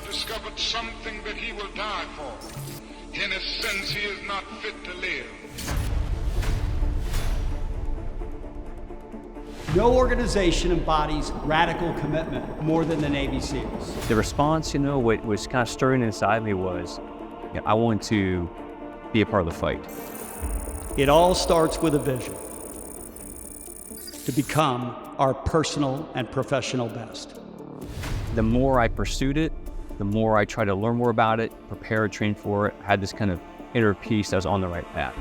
discovered something that he will die for. In a sense, he is not fit to live. No organization embodies radical commitment more than the Navy SEALs. The response, what was kind of stirring inside me was, I want to be a part of the fight. It all starts with a vision to become our personal and professional best. The more I pursued it, the more I tried to learn more about it, prepare, train for it, had this kind of inner peace that I was on the right path.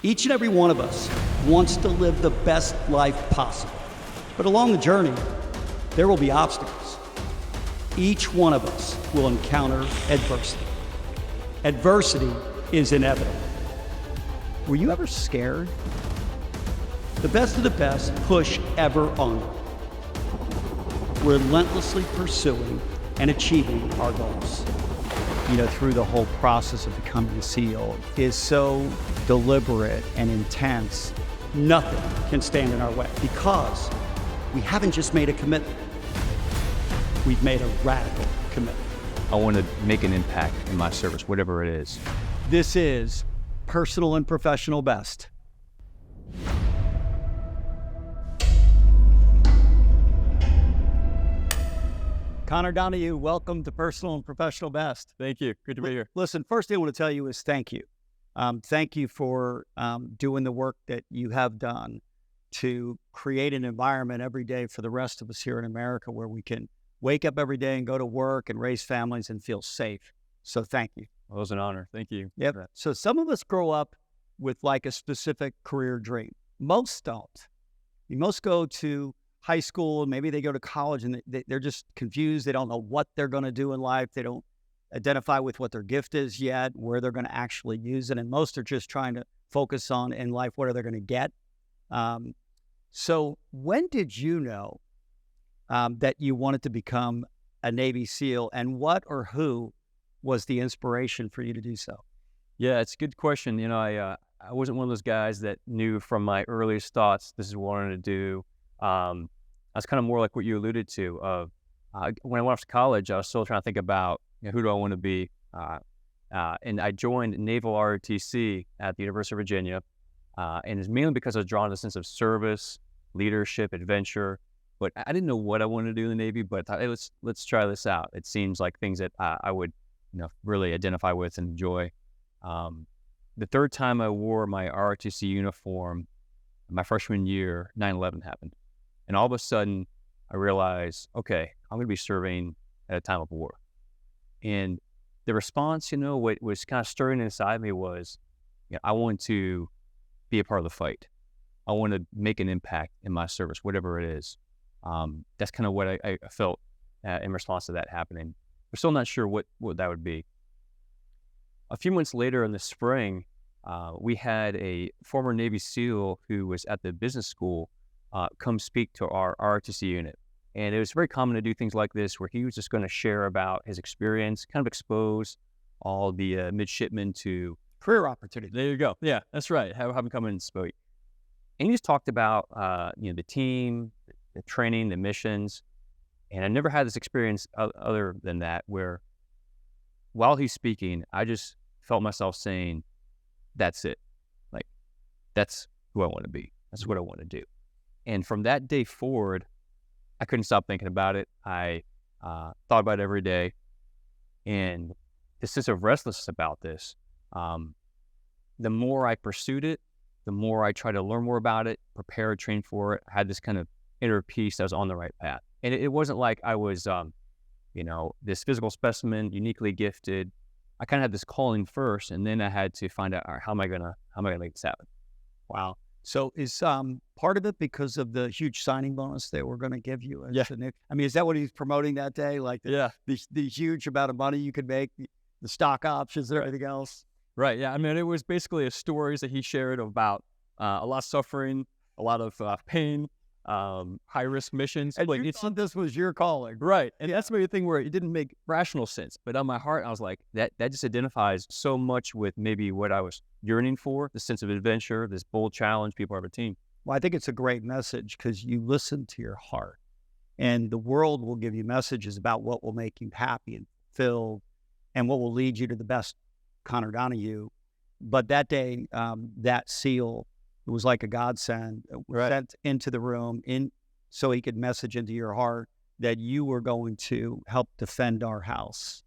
Each and every one of us wants to live the best life possible. But along the journey, there will be obstacles. Each one of us will encounter adversity. Adversity is inevitable. Were you ever scared? The best of the best push ever onward, relentlessly pursuing and achieving our goals. Through the whole process of becoming a SEAL is so deliberate and intense. Nothing can stand in our way because we haven't just made a commitment. We've made a radical commitment. I want to make an impact in my service, whatever it is. This is Personal and Professional Best. Conor Donahue, welcome to Personal and Professional Best. Thank you. Good to be here. Listen, first thing I want to tell you is thank you. Thank you for doing the work that you have done to create an environment every day for the rest of us here in America where we can wake up every day and go to work and raise families and feel safe. So thank you. Well, it was an honor. Thank you. Yep. So some of us grow up with like a specific career dream. Most don't. Most go to high school and maybe they go to college and they're just confused. They don't know what they're going to do in life. They don't identify with what their gift is yet, where they're going to actually use it. And most are just trying to focus on in life, what are they going to get? So when did you know that you wanted to become a Navy SEAL, and what or who was the inspiration for you to do so? Yeah, it's a good question. I wasn't one of those guys that knew from my earliest thoughts this is what I wanted to do. I was kind of more like what you alluded to. When I went off to college, I was still trying to think about who do I want to be. And I joined Naval ROTC at the University of Virginia. And it's mainly because I was drawn to a sense of service, leadership, adventure. But I didn't know what I wanted to do in the Navy, but I thought, hey, let's try this out. It seems like things that I would really identify with and enjoy. The third time I wore my ROTC uniform, my freshman year, 9/11 happened. And all of a sudden, I realized, okay, I'm going to be serving at a time of war. And the response, what was kind of stirring inside me was, I want to be a part of the fight. I want to make an impact in my service, whatever it is. That's kind of what I felt in response to that happening. We're still not sure what that would be. A few months later in the spring, we had a former Navy SEAL who was at the business school come speak to our ROTC unit. And it was very common to do things like this where he was just going to share about his experience, kind of expose all the midshipmen to Career opportunity. There you go. Yeah, that's right. Have him come in and speak. And he just talked about, the team, the training, the missions. And I never had this experience other than that where while he's speaking, I just felt myself saying, that's it. Like, that's who I want to be. That's what I want to do. And from that day forward, I couldn't stop thinking about it. I thought about it every day. And the sense of restlessness about this, the more I pursued it, the more I tried to learn more about it, prepare, train for it. I had this kind of inner peace that I was on the right path. And it wasn't like I was, this physical specimen, uniquely gifted. I kind of had this calling first, and then I had to find out, all right, how am I gonna make this happen? Wow. So is part of it because of the huge signing bonus that we're going to give you? Yeah. Is that what he's promoting that day? Like the huge amount of money you could make, the stock options, or anything else? Right. Yeah. It was basically stories that he shared about a lot of suffering, a lot of pain, high-risk missions. And you thought this was your calling. Right. And that's maybe the thing where it didn't make rational sense. But on my heart, I was like, that just identifies so much with maybe what I was yearning for, the sense of adventure, this bold challenge, people are a team. Well, I think it's a great message because you listen to your heart, and the world will give you messages about what will make you happy and fulfilled and what will lead you to the best Conor Donahue. But that day, that seal, it was like a godsend, sent into the room so he could message into your heart that you were going to help defend our house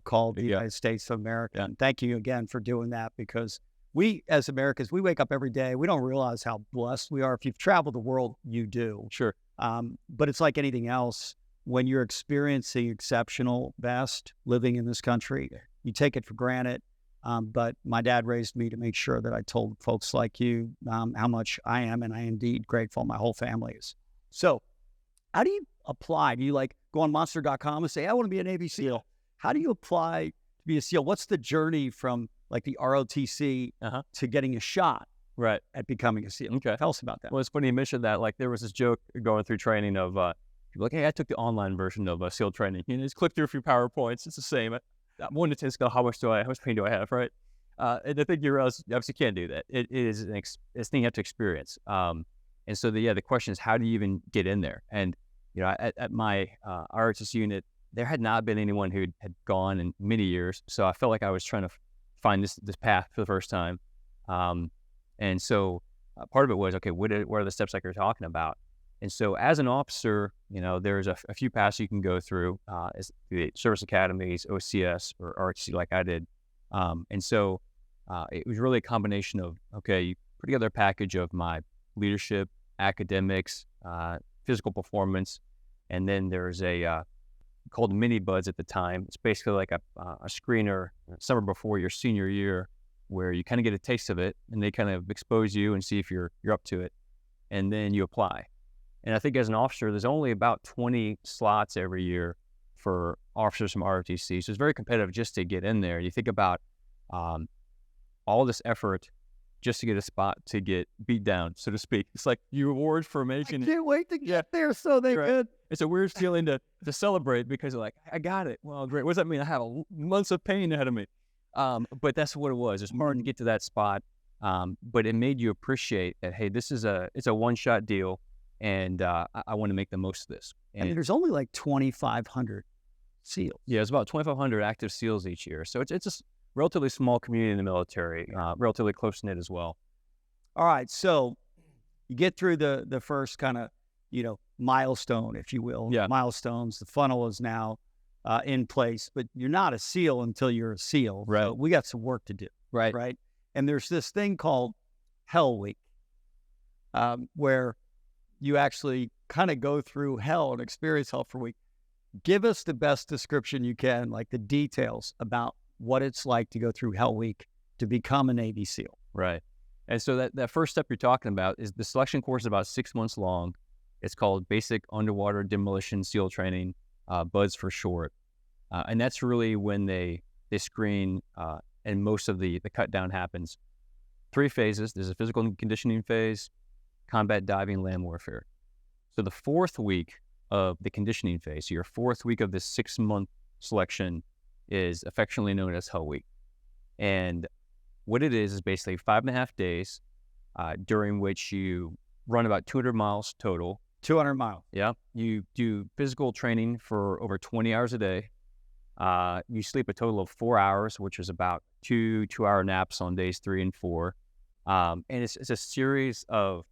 called the United States of America. And thank you again for doing that, because we, as Americans, we wake up every day. We don't realize how blessed we are. If you've traveled the world, you do. Sure. But it's like anything else. When you're experiencing exceptional best living in this country, you take it for granted. But my dad raised me to make sure that I told folks like you how much I am, and I indeed grateful. My whole family is. So how do you apply? Do you like go on monster.com and say, I want to be a Navy SEAL? How do you apply to be a SEAL? What's the journey from like the ROTC to getting a shot at becoming a SEAL? Okay. Tell us about that. Well, it's funny you mentioned that. Like, there was this joke going through training of people like, hey, I took the online version of SEAL training. You know, just click through a few PowerPoints. It's the same. 1 to 10 scale. How much pain do I have? Right. And I think you realize you obviously can't do that. It is it's a thing you have to experience. And so the question is, how do you even get in there? And you know, at my ROTC unit, there had not been anyone who had gone in many years. So I felt like I was trying to find this path for the first time. And so part of it was, okay, what are the steps like you're talking about? And so as an officer, you know, there's a few paths you can go through, as the service academies, OCS, or ROTC like I did. And so it was really a combination of, okay, you put together a package of my leadership, academics, physical performance, and then there's a called Mini Buds at the time. It's basically like a screener summer before your senior year, where you kind of get a taste of it, and they kind of expose you and see if you're up to it, and then you apply. And I think as an officer, there's only about 20 slots every year for officers from ROTC, so it's very competitive just to get in there. You think about all this effort just to get a spot to get beat down, so to speak. It's like you reward for making I can't wait to get there so they could. It's a weird feeling to celebrate, because you're like, I got it. Well, great. What does that mean? I have months of pain ahead of me. But that's what it was. It's hard to get to that spot. But it made you appreciate that, hey, it's a one-shot deal, and I want to make the most of this. And there's only like 2,500 SEALs. Yeah, it's about 2,500 active SEALs each year. So it's a relatively small community in the military, relatively close-knit as well. All right, so you get through the first kind of, milestone, if you will. Yeah. Milestones. The funnel is now in place, but you're not a SEAL until you're a SEAL. Right. So we got some work to do. Right. And there's this thing called Hell Week, where you actually kind of go through hell and experience hell for a week. Give us the best description you can, like the details about what it's like to go through Hell Week to become a Navy SEAL. Right. And so that first step you're talking about is the selection course is about 6 months long. It's called Basic Underwater Demolition SEAL Training, BUDS for short. And that's really when they screen and most of the cut down happens. 3 phases. There's a physical conditioning phase, combat diving, land warfare. So the 4th week of the conditioning phase, so your 4th week of this 6-month selection, is affectionately known as Hell Week. And what it is basically 5.5 days during which you run about 200 miles total. 200 miles. Yeah. You do physical training for over 20 hours a day. You sleep a total of 4 hours, which is about 2-hour naps on days 3 and 4. And it's a series of,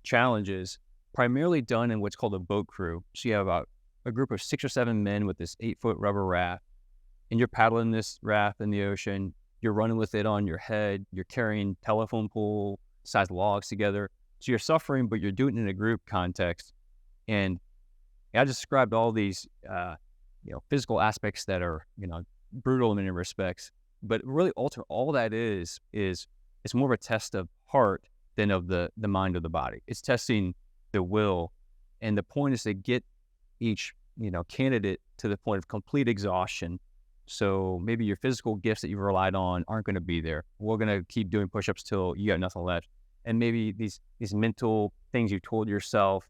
challenges, primarily done in what's called a boat crew. So you have about a group of 6 or 7 men with this 8-foot rubber raft, and you're paddling this raft in the ocean. You're running with it on your head. You're carrying telephone pole sized logs together. So you're suffering, but you're doing it in a group context. And I just described all these, physical aspects that are, brutal in many respects. But really, all that is it's more of a test of heart than of the mind or the body. It's testing the will, and the point is to get each, candidate to the point of complete exhaustion. So maybe your physical gifts that you've relied on aren't going to be there. We're going to keep doing push-ups till you got nothing left. And maybe these mental things you told yourself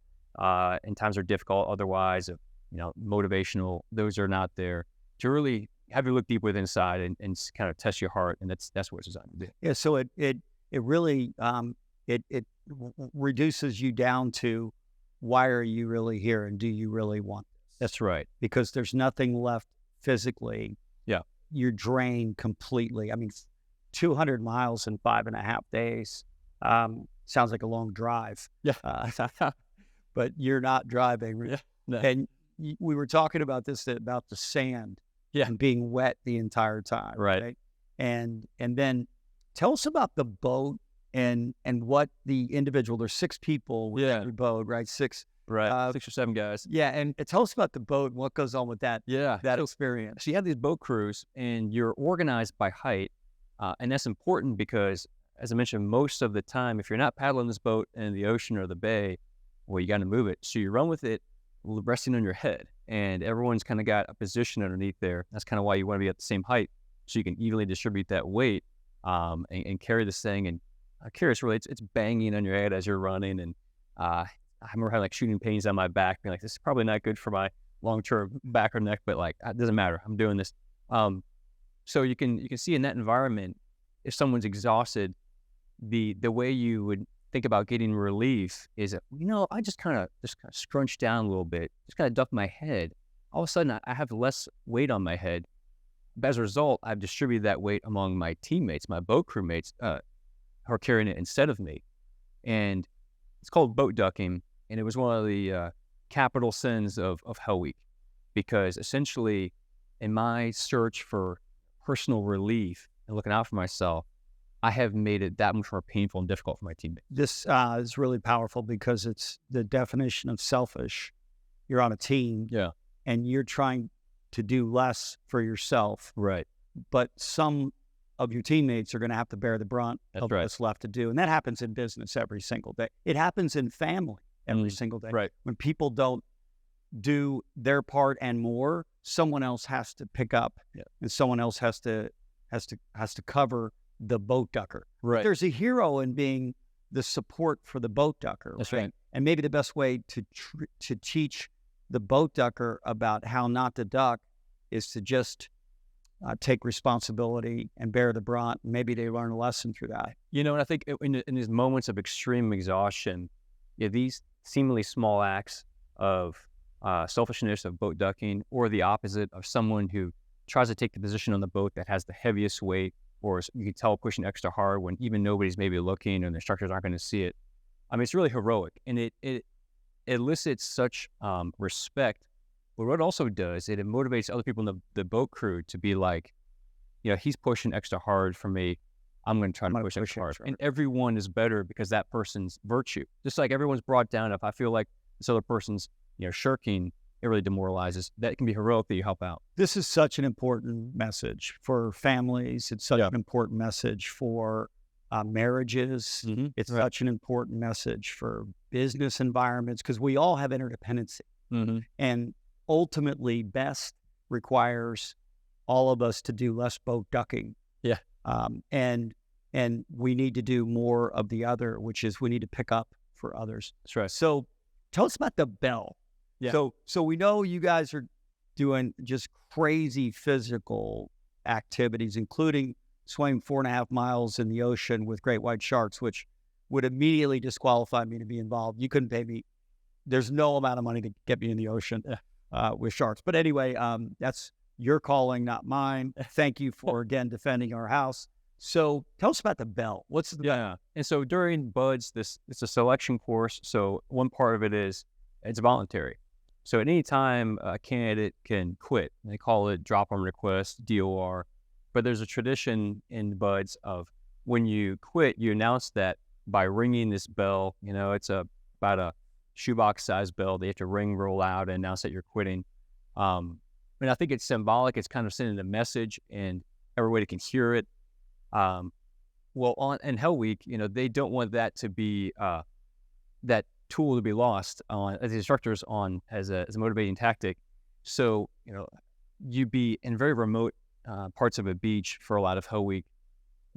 in times are difficult otherwise, motivational, those are not there. To really have you look deep within inside and kind of test your heart, and that's what it's designed to do. Yeah, so it really reduces you down to, why are you really here, and do you really want this? That's right. Because there's nothing left physically. Yeah. You're drained completely. I mean, 200 miles in 5.5 days sounds like a long drive. Yeah. But you're not driving. Yeah. No. And we were talking about this, about the sand, Yeah. and being wet the entire time. Right. And then tell us about the boat and what the individual, there's 6 people with every boat, right? 6. Right. 6 or 7 guys. Yeah. And tell us about the boat and what goes on with that, Yeah. that So experience. you have these boat crews, and you're organized by height. And that's important because, as I mentioned, most of the time, if you're not paddling this boat in the ocean or the bay, well, you got to move it. So you run with it resting on your head, and everyone's kind of got a position underneath there. That's kind of why you want to be at the same height, so you can evenly distribute that weight and carry this thing. And I'm curious, really, it's banging on your head as you're running. And I remember having like shooting pains on my back, being like, this is probably not good for my long-term back or neck, but like, it doesn't matter. I'm doing this. So you can see in that environment, if someone's exhausted, the way you would think about getting relief is that, I just kind of scrunch down a little bit, just kind of duck my head. All of a sudden, I have less weight on my head. But as a result, I've distributed that weight among my teammates, my boat crewmates, who are carrying it instead of me. And it's called boat ducking, and it was one of the capital sins of Hell Week, because essentially, in my search for personal relief and looking out for myself, I have made it that much more painful and difficult for my teammates. This is really powerful because it's the definition of selfish. You're on a team, and you're trying to do less for yourself, right? But some of your teammates are going to have to bear the brunt of what's left to do, and that happens in business every single day. It happens in family every single day. Right. When people don't do their part and more, someone else has to pick up, and someone else has to cover the boat ducker. Right. There's a hero in being the support for the boat ducker. That's right. And maybe the best way to teach the boat ducker about how not to duck is to just take responsibility and bear the brunt. Maybe they learn a lesson through that. And I think in these moments of extreme exhaustion, these seemingly small acts of selfishness, of boat ducking, or the opposite of someone who tries to take the position on the boat that has the heaviest weight, or you can tell pushing extra hard when even nobody's maybe looking and the instructors aren't going to see it. I mean, it's really heroic, and it elicits such respect. But what it also does, it motivates other people in the boat crew to be like, he's pushing extra hard for me. I'm going to try to push extra hard. And everyone is better because that person's virtue. Just like everyone's brought down, if I feel like this other person's shirking, it really demoralizes. That can be heroic that you help out. This is such an important message for families. It's such an important message for marriages. Mm-hmm. It's such an important message for business environments, because we all have interdependency. Mm-hmm. And ultimately, best requires all of us to do less boat ducking. Yeah. And we need to do more of the other, which is we need to pick up for others. That's right. So tell us about the bell. Yeah. So we know you guys are doing just crazy physical activities, including swimming 4.5 miles in the ocean with great white sharks, which would immediately disqualify me to be involved. You couldn't pay me. There's no amount of money to get me in the ocean with sharks. But anyway, that's your calling, not mine. Thank you for, again, defending our house. So tell us about the bell. What's the bell? And so during BUDS, it's a selection course. So one part of it is it's voluntary. So at any time, a candidate can quit. They call it drop-on request, DOR. But there's a tradition in BUDS of when you quit, you announce that by ringing this bell. It's about a shoebox-sized bell. They have to ring, roll out, and announce that you're quitting. And I think it's symbolic. It's kind of sending a message, and everybody can hear it. Well, in Hell Week, they don't want that to be that tool to be lost on as the instructors on as a motivating tactic. So you'd be in very remote parts of a beach for a lot of Hell Week,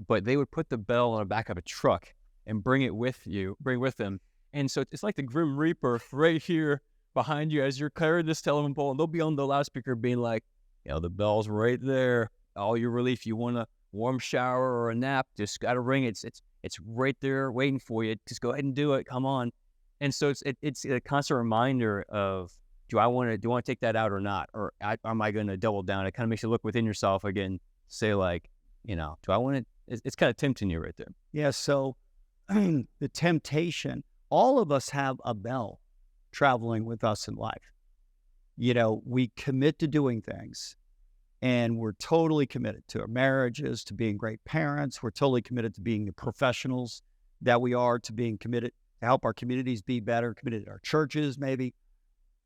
but they would put the bell on the back of a truck and bring with them. And so it's like the Grim Reaper right here behind you as you're carrying this telephone pole, and they'll be on the loudspeaker being like, the bell's right there. All your relief, you want to warm shower or a nap, just got a ring. It's right there waiting for you. Just go ahead and do it. Come on. And so it's a constant reminder of, do I want to take that out or not? Or am I going to double down? It kind of makes you look within yourself again, say like, do I want to, it's kind of tempting you right there. Yeah. So the temptation, all of us have a bell traveling with us in life. We commit to doing things, and we're totally committed to our marriages, to being great parents. We're totally committed to being the professionals that we are, to being committed to help our communities be better, committed to our churches maybe.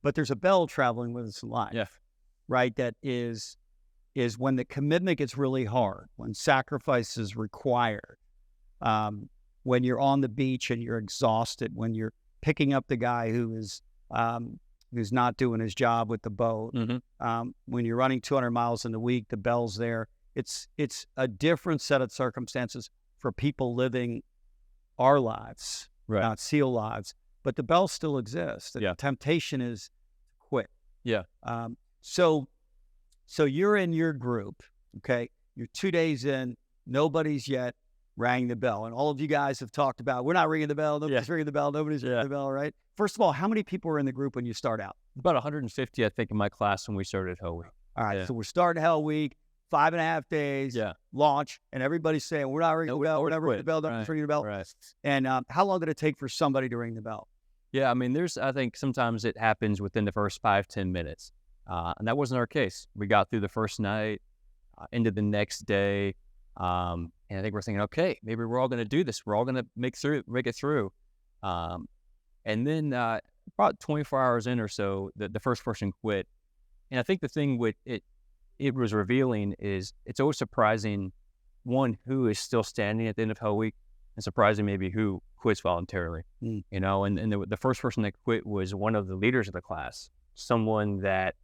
But there's a bell traveling with us in life, Yeah. right? That is when the commitment gets really hard, when sacrifice is required, when you're on the beach and you're exhausted, when you're picking up the guy who's not doing his job with the boat, when you're running 200 miles in a week, the bell's there. It's a different set of circumstances for people living our lives, Right. not SEAL lives, but the bell still exists. The temptation is to quit. Yeah. So you're in your group, okay? You're 2 days in, nobody's yet rang the bell. And all of you guys have talked about, we're not ringing the bell, nobody's ringing the bell, nobody's ringing the bell, right? First of all, how many people were in the group when you start out? About 150, I think, in my class when we started Hell Week. All right, so we're starting Hell Week, 5.5 days, launch, and everybody's saying, we're not ringing the bell, we're not ringing the bell, nobody's ringing the bell. Right. And how long did it take for somebody to ring the bell? Yeah, I mean, I think sometimes it happens within the first 5-10 minutes. And that wasn't our case. We got through the first night, into the next day. And I think we're thinking, okay, maybe we're all going to do this. We're all going to make it through. And then about 24 hours in or so, the first person quit. And I think the thing with it was revealing is it's always surprising, one, who is still standing at the end of Hell Week, and surprising maybe who quits voluntarily. And the first person that quit was one of the leaders of the class, someone that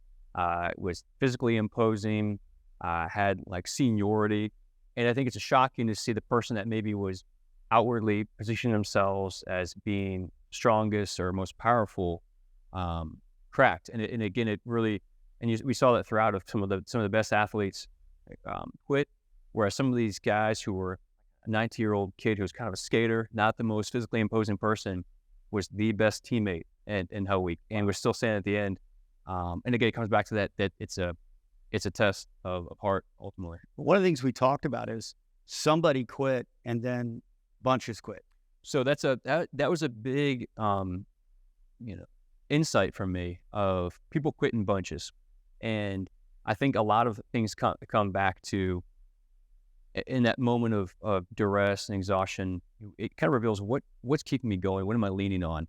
was physically imposing, had like seniority. And I think it's shocking to see the person that maybe was outwardly positioning themselves as being strongest or most powerful, cracked. And again, it really, we saw that throughout of some of the best athletes quit, whereas some of these guys who were a 19-year-old kid who was kind of a skater, not the most physically imposing person, was the best teammate in Hell Week and was still standing at the end. And again, it comes back to that it's a test of heart ultimately. One of the things we talked about is somebody quit and then bunches quit. So that was a big insight from me of people quitting bunches. And I think a lot of things come back to, in that moment of duress and exhaustion, it kind of reveals what's keeping me going, what am I leaning on?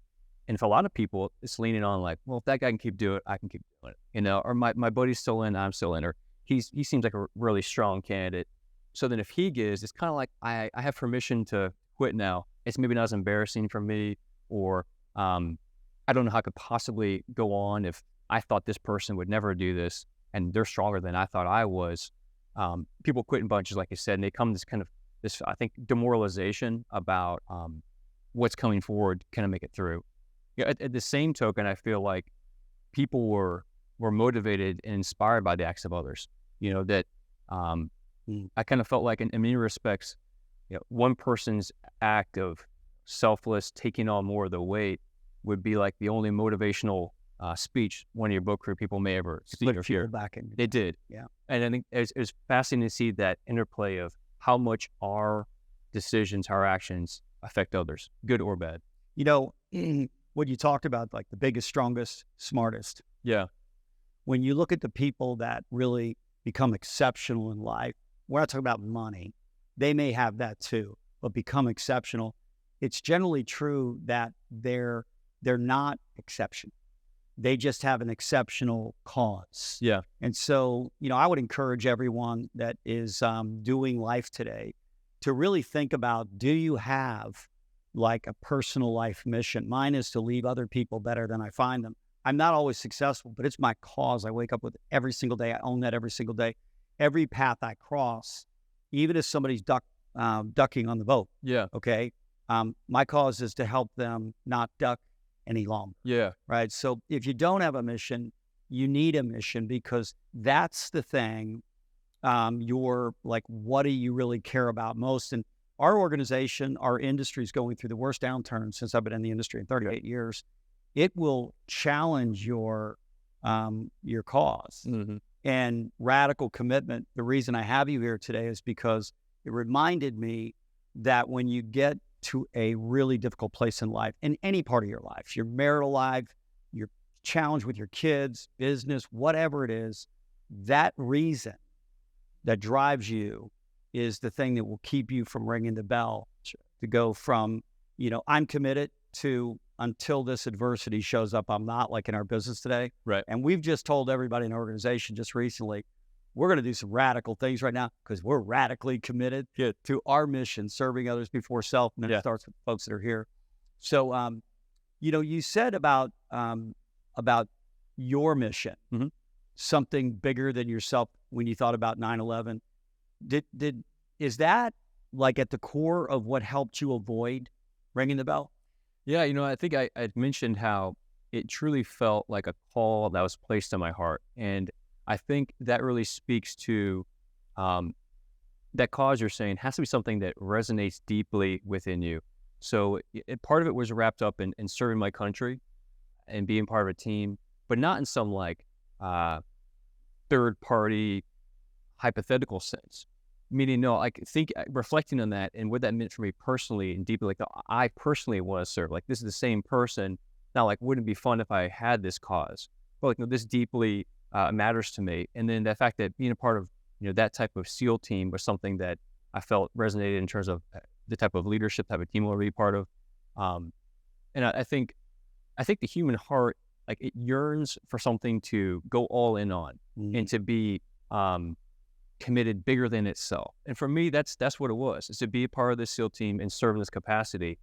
And for a lot of people, it's leaning on like, well, if that guy can keep doing it, I can keep doing it, or my buddy's still in, I'm still in, or he seems like a really strong candidate. So then if he gives, it's kind of like, I have permission to quit now. It's maybe not as embarrassing for me, or I don't know how I could possibly go on if I thought this person would never do this and they're stronger than I thought I was. People quit in bunches, like you said, and they come this I think, demoralization about what's coming forward, kind of make it through. At the same token, I feel like people were motivated and inspired by the acts of others. That I kind of felt like in many respects, one person's act of selfless taking on more of the weight would be like the only motivational speech one of your book crew people may ever see or hear. They did. Yeah. And I think it was fascinating to see that interplay of how much our decisions, our actions affect others, good or bad. What you talked about, like the biggest, strongest, smartest. Yeah. When you look at the people that really become exceptional in life, we're not talking about money. They may have that too, but become exceptional. It's generally true that they're not exceptional. They just have an exceptional cause. Yeah. And so, I would encourage everyone that is doing life today to really think about, do you have like a personal life mission? Mine is to leave other people better than I find them. I'm not always successful, but it's my cause I wake up with every single day. I own that every single day. Every path I cross, even if somebody's ducking on the boat. Yeah. Okay. My cause is to help them not duck any longer. Yeah. Right. So if you don't have a mission, you need a mission, because that's the thing your, like, what do you really care about most? And our organization, our industry is going through the worst downturn since I've been in the industry in 38 years. It will challenge your cause and radical commitment. The reason I have you here today is because it reminded me that when you get to a really difficult place in life, in any part of your life, your marital life, your challenge with your kids, business, whatever it is, that reason that drives you is the thing that will keep you from ringing the bell to go from, I'm committed to until this adversity shows up, I'm not, like in our business today. Right. And we've just told everybody in our organization just recently, we're going to do some radical things right now because we're radically committed to our mission, serving others before self. And then it starts with folks that are here. So, you said about your mission, something bigger than yourself when you thought about 9/11. Is that like at the core of what helped you avoid ringing the bell? Yeah, I think I mentioned how it truly felt like a call that was placed on my heart. And I think that really speaks to that cause you're saying has to be something that resonates deeply within you. So part of it was wrapped up in serving my country and being part of a team, but not in some third party hypothetical sense. Meaning, no, reflecting on that and what that meant for me personally and deeply, I personally want to serve. Like, this is the same person. Now, wouldn't it be fun if I had this cause? But this deeply matters to me. And then the fact that being a part of, that type of SEAL team was something that I felt resonated in terms of the type of leadership, type of team I want to be part of. And I think the human heart, it yearns for something to go all in on and to be committed bigger than itself. And for me, that's what it was, is to be a part of this SEAL team and serve in this capacity.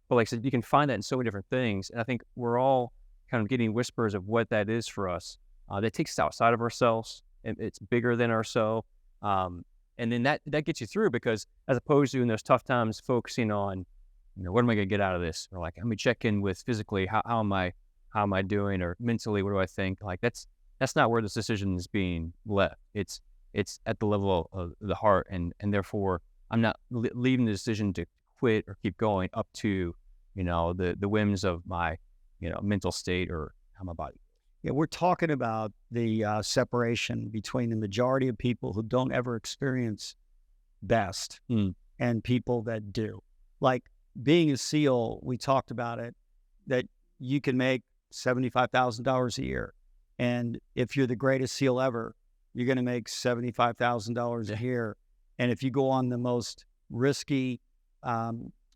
But like I said, you can find that in so many different things. And I think we're all kind of getting whispers of what that is for us. That takes us outside of ourselves, and it's bigger than ourselves. And then that gets you through, because as opposed to in those tough times focusing on, what am I going to get out of this? Or let me check in with physically, how am I doing? Or mentally, what do I think? That's not where this decision is being left. It's at the level of the heart, and therefore I'm not leaving the decision to quit or keep going up to, the whims of my, mental state or how my body. Yeah, we're talking about the separation between the majority of people who don't ever experience best and people that do. Like being a SEAL, we talked about it, that you can make $75,000 a year. And if you're the greatest SEAL ever, you're going to make $75,000 a year. And if you go on the most risky,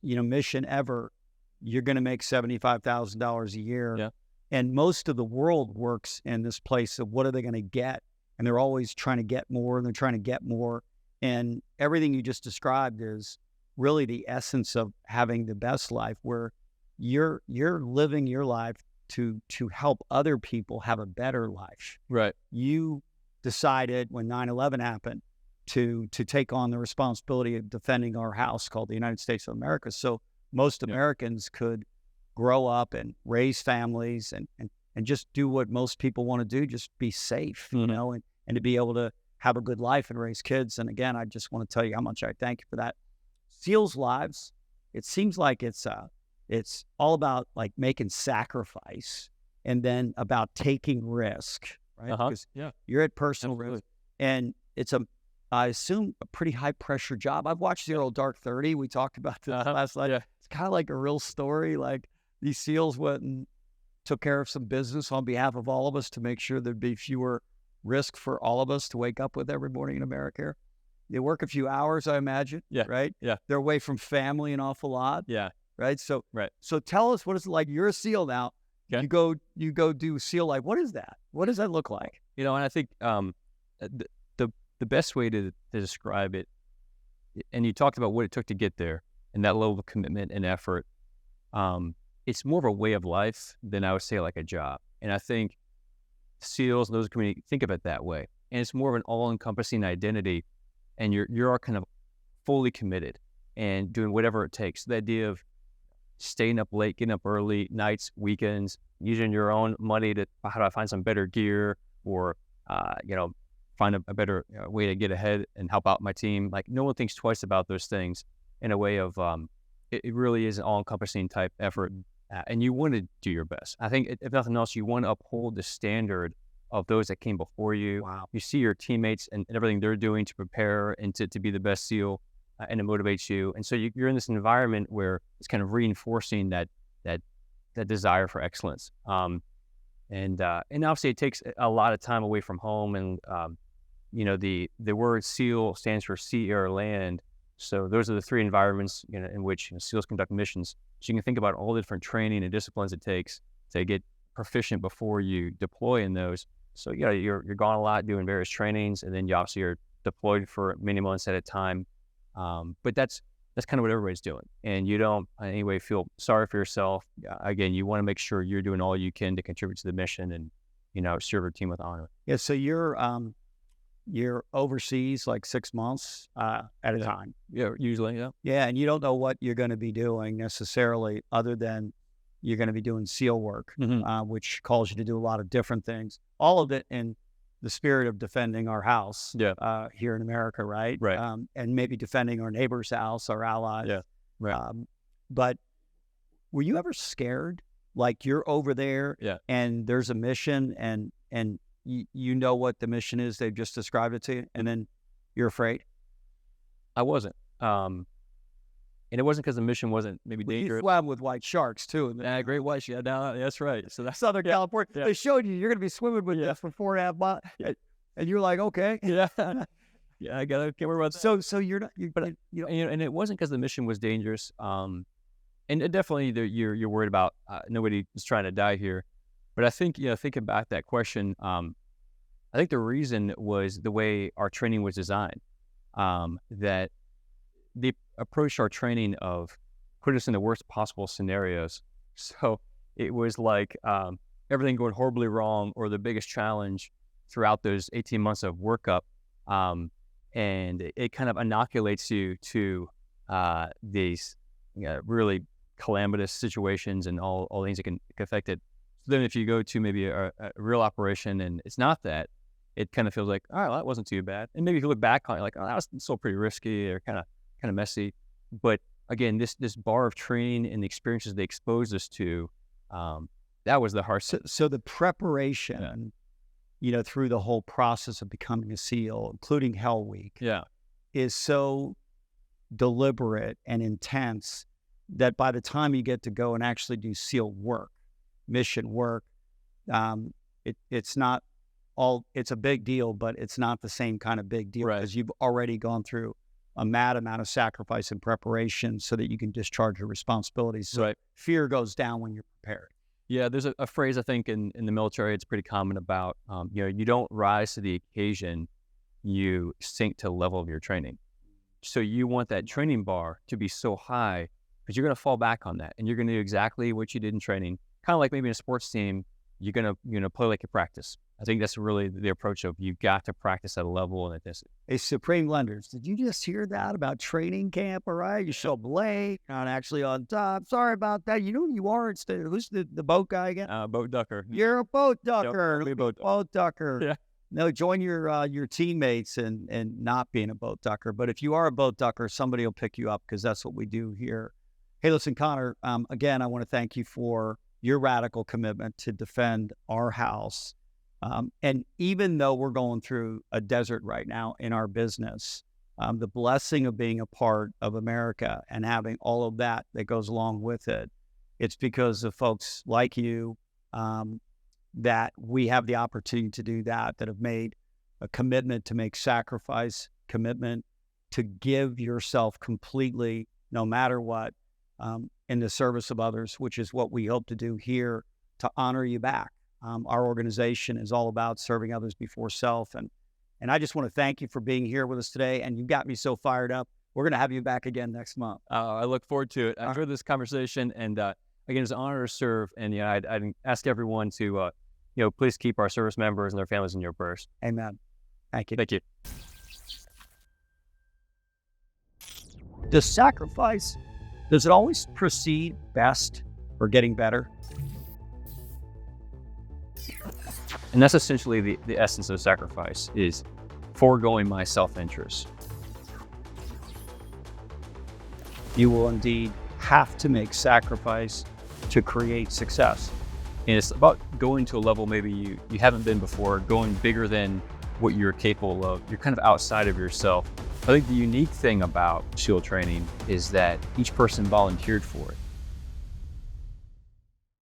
mission ever, you're going to make $75,000 a year. Yeah. And most of the world works in this place of what are they going to get? And they're always trying to get more, and they're trying to get more. And everything you just described is really the essence of having the best life, where you're living your life to help other people have a better life. Right. You decided when 9/11 happened to take on the responsibility of defending our house called the United States of America. So most Americans could grow up and raise families and just do what most people want to do, just be safe, and to be able to have a good life and raise kids. And again, I just want to tell you how much I thank you for that. SEALs' lives, it seems like it's all about making sacrifice and then about taking risk, right? Because you're at personal risk, and it's I assume a pretty high pressure job. I've watched Zero Dark 30. We talked about this last night. Yeah. It's kind of like a real story. Like these SEALs went and took care of some business on behalf of all of us to make sure there'd be fewer risk for all of us to wake up with every morning in America. They work a few hours, I imagine. Yeah. Right. Yeah. They're away from family an awful lot. Yeah. Right. So tell us, what is it like? You're a SEAL now. Okay. You go do SEAL life. What is that? What does that look like? And I think the best way to describe it, and you talked about what it took to get there and that level of commitment and effort, it's more of a way of life than I would say like a job. And I think SEALs and those community think of it that way. And it's more of an all-encompassing identity, and you're kind of fully committed and doing whatever it takes. The idea of staying up late, getting up early, nights, weekends, using your own money to, how do I find some better gear, or find a better way to get ahead and help out my team. Like no one thinks twice about those things in a way of it really is an all-encompassing type effort, and you want to do your best. I think if nothing else, you want to uphold the standard of those that came before you. Wow. You see your teammates and everything they're doing to prepare and to be the best SEAL, and it motivates you. And so you're in this environment where it's kind of reinforcing that desire for excellence. And obviously it takes a lot of time away from home. And the word SEAL stands for sea, air, land. So those are the three environments in which SEALs conduct missions. So you can think about all the different training and disciplines it takes to get proficient before you deploy in those. So you're gone a lot doing various trainings, and then you obviously are deployed for many months at a time. But that's kind of what everybody's doing, and you don't in any way feel sorry for yourself. Again, you want to make sure you're doing all you can to contribute to the mission and serve your team with honor. Yeah. So you're overseas like 6 months at a time. Yeah, usually. Yeah. Yeah, and you don't know what you're going to be doing necessarily, other than you're going to be doing SEAL work, which calls you to do a lot of different things. All of it in the spirit of defending our house here in America, right? Right. And maybe defending our neighbor's house, our allies. Yeah. Right. But were you ever scared? Like you're over there and there's a mission and you know what the mission is, they've just described it to you, and then you're afraid? I wasn't. And it wasn't because the mission wasn't maybe dangerous. You swam with white sharks too. Great white shark. No, that's right. So that's Southern California. Yeah. They showed you you're going to be swimming with this for 4.5 miles, and you're like, okay, yeah, I can't worry about that. So you're not. And it wasn't because the mission was dangerous. And it definitely you're worried about nobody is trying to die here. But I think thinking back that question, I think the reason was the way our training was designed. That they approached our training of put us in the worst possible scenarios. So it was like everything going horribly wrong or the biggest challenge throughout those 18 months of workup. And it kind of inoculates you to these really calamitous situations and all the things that can affect it. So then if you go to maybe a real operation and it's not that, it kind of feels like, all right, well, that wasn't too bad. And maybe if you look back on it, like, oh, that was still pretty risky or kind of messy. But again, this bar of training and the experiences they exposed us to, that was the hard. So the preparation, through the whole process of becoming a SEAL, including Hell Week, is so deliberate and intense that by the time you get to go and actually do SEAL work, mission work, it's not all. It's a big deal, but it's not the same kind of big deal because you've already gone through a mad amount of sacrifice and preparation so that you can discharge your responsibilities. So fear goes down when you're prepared. Yeah, there's a phrase I think in the military it's pretty common about you don't rise to the occasion, you sink to the level of your training. So you want that training bar to be so high because you're going to fall back on that and you're going to do exactly what you did in training. Kind of like maybe in a sports team, you're going to play like you practice. I think that's really the approach of you got to practice at a level and at this. Hey, Supreme Lenders, did you just hear that about training camp? All right, you show up late, not actually on time. Sorry about that. You know who you are instead. Who's the boat guy again? Boat ducker. You're a boat ducker. Yep, boat ducker. Yeah. No, join your teammates and not being a boat ducker. But if you are a boat ducker, somebody will pick you up because that's what we do here. Hey, listen, Conor. Again, I want to thank you for your radical commitment to defend our house. And even though we're going through a desert right now in our business, the blessing of being a part of America and having all of that goes along with it, it's because of folks like you that we have the opportunity to do that have made a commitment to make sacrifice, commitment to give yourself completely, no matter what, in the service of others, which is what we hope to do here to honor you back. Our organization is all about serving others before self. And I just want to thank you for being here with us today. And you got me so fired up. We're going to have you back again next month. I look forward to it. I enjoyed this conversation. And again, it's an honor to serve. And I'd ask everyone to, please keep our service members and their families in your prayers. Amen. Thank you. Thank you. Does sacrifice, does it always proceed best or getting better? And that's essentially the essence of sacrifice is foregoing my self-interest. You will indeed have to make sacrifice to create success. And it's about going to a level maybe you haven't been before, going bigger than what you're capable of. You're kind of outside of yourself. I think the unique thing about SEAL training is that each person volunteered for it.